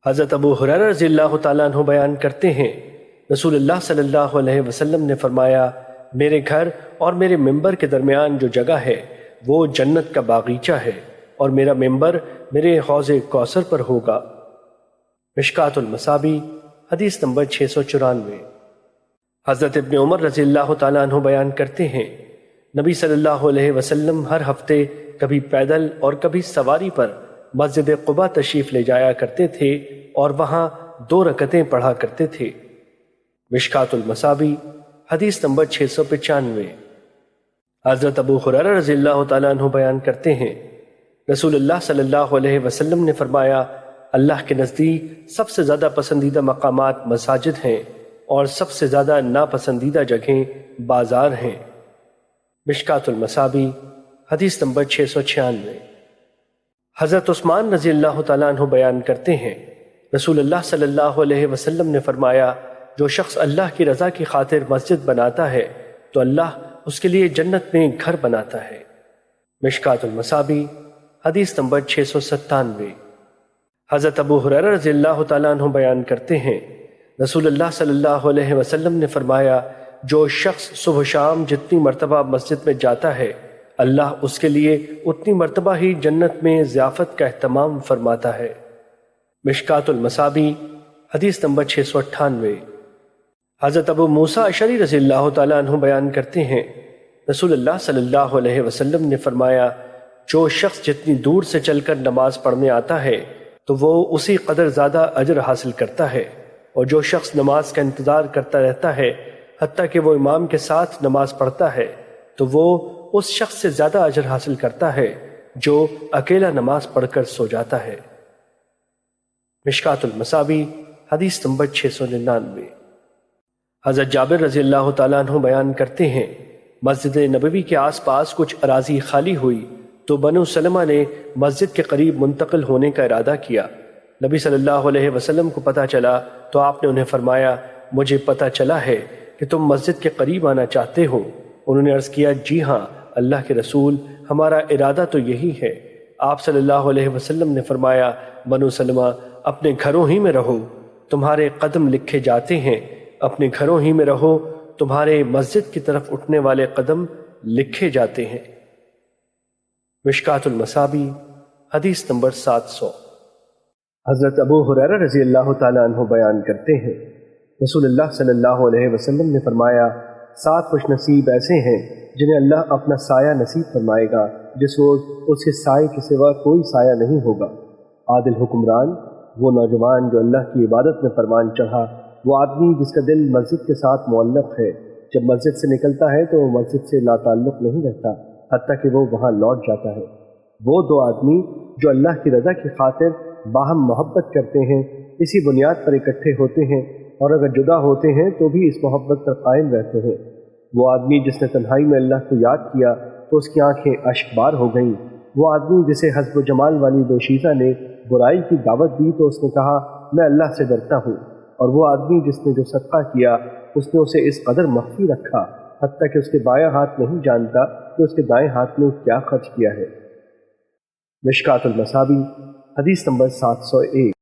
حضرت ابو ہریرہ رضی اللہ تعالیٰ عنہ بیان کرتے ہیں، رسول اللہ صلی اللہ علیہ وسلم نے فرمایا، میرے گھر اور میرے ممبر کے درمیان جو جگہ ہے وہ جنت کا باغیچہ ہے، اور میرا ممبر میرے حوض کوثر پر ہوگا۔ مشکوٰۃ المصابیح حدیث نمبر 694۔ حضرت ابن عمر رضی اللہ تعالیٰ عنہ بیان کرتے ہیں، نبی صلی اللہ علیہ وسلم ہر ہفتے کبھی پیدل اور کبھی سواری پر مسجد قباء تشریف لے جایا کرتے تھے اور وہاں 2 رکعتیں پڑھا کرتے تھے۔ مشکوٰۃ المصابیح حدیث نمبر 695۔ حضرت ابو ہریرہ رضی اللہ تعالیٰ عنہ بیان کرتے ہیں، رسول اللہ صلی اللہ علیہ وسلم نے فرمایا، اللہ کے نزدیک سب سے زیادہ پسندیدہ مقامات مساجد ہیں اور سب سے زیادہ ناپسندیدہ جگہیں بازار ہیں۔ مشکوٰۃ المصابیح حدیث نمبر 696۔ حضرت عثمان رضی اللہ تعالیٰ عنہ بیان کرتے ہیں، رسول اللہ صلی اللہ علیہ وسلم نے فرمایا، جو شخص اللہ کی رضا کی خاطر مسجد بناتا ہے تو اللہ اس کے لیے جنت میں گھر بناتا ہے۔ مشکوٰۃ المصابیح حدیث نمبر 697۔ حضرت ابو ہریرہ رضی اللہ تعالیٰ عنہ بیان کرتے ہیں، رسول اللہ صلی اللہ علیہ وسلم نے فرمایا، جو شخص صبح شام جتنی مرتبہ مسجد میں جاتا ہے اللہ اس کے لیے اتنی مرتبہ ہی جنت میں ضیافت کا اہتمام فرماتا ہے۔ مشکوٰۃ المصابیح حدیث نمبر 698۔ حضرت ابو موسیٰ اشعری رضی اللہ تعالیٰ عنہ بیان کرتے ہیں، رسول اللہ صلی اللہ علیہ وسلم نے فرمایا، جو شخص جتنی دور سے چل کر نماز پڑھنے آتا ہے تو وہ اسی قدر زیادہ اجر حاصل کرتا ہے، اور جو شخص نماز کا انتظار کرتا رہتا ہے حتیٰ کہ وہ امام کے ساتھ نماز پڑھتا ہے تو وہ اس شخص سے زیادہ اجر حاصل کرتا ہے جو اکیلا نماز پڑھ کر سو جاتا ہے۔ مشکوٰۃ المصابیح حدیث نمبر 699۔ حضرت جابر رضی اللہ تعالیٰ عنہ بیان کرتے ہیں، مسجد نبوی کے آس پاس کچھ اراضی خالی ہوئی تو بنو سلمہ نے مسجد کے قریب منتقل ہونے کا ارادہ کیا۔ نبی صلی اللہ علیہ وسلم کو پتہ چلا تو آپ نے انہیں فرمایا، مجھے پتہ چلا ہے کہ تم مسجد کے قریب آنا چاہتے ہو۔ انہوں نے عرض کیا، جی ہاں اللہ کے رسول، ہمارا ارادہ تو یہی ہے۔ آپ صلی اللہ علیہ وسلم نے فرمایا، بنو سلمہ اپنے گھروں ہی میں رہو، تمہارے قدم لکھے جاتے ہیں، اپنے گھروں ہی میں رہو، تمہارے مسجد کی طرف اٹھنے والے قدم لکھے جاتے ہیں۔ مشکوٰۃ المصابیح حدیث نمبر 700۔ حضرت ابو ہریرہ رضی اللہ تعالیٰ عنہ بیان کرتے ہیں، رسول اللہ صلی اللہ علیہ وسلم نے فرمایا، 7 خوش نصیب ایسے ہیں جنہیں اللہ اپنا سایہ نصیب فرمائے گا جس روز اس کے سائے کے سوا کوئی سایہ نہیں ہوگا۔ عادل حکمران، وہ نوجوان جو اللہ کی عبادت میں فرمان چڑھا، وہ آدمی جس کا دل مسجد کے ساتھ معلق ہے، جب مسجد سے نکلتا ہے تو وہ مسجد سے لا تعلق نہیں رہتا حتیٰ کہ وہ وہاں لوٹ جاتا ہے۔ وہ 2 آدمی جو اللہ کی رضا کی خاطر باہم محبت کرتے ہیں، اسی بنیاد پر اکٹھے ہوتے ہیں، اور اگر جدا ہوتے ہیں تو بھی اس محبت پر قائم رہتے ہیں۔ وہ آدمی جس نے تنہائی میں اللہ کو یاد کیا تو اس کی آنکھیں اشک بار ہو گئیں۔ وہ آدمی جسے حسب و جمال والی دوشیزہ نے برائی کی دعوت دی تو اس نے کہا، میں اللہ سے ڈرتا ہوں۔ اور وہ آدمی جس نے جو صدقہ کیا اس نے اسے اس قدر مخفی رکھا حتیٰ کہ اس کے بایاں ہاتھ نہیں جانتا کہ اس کے دائیں ہاتھ میں کیا خرچ کیا ہے۔ مشکوٰۃ المصابیح حدیث نمبر 701۔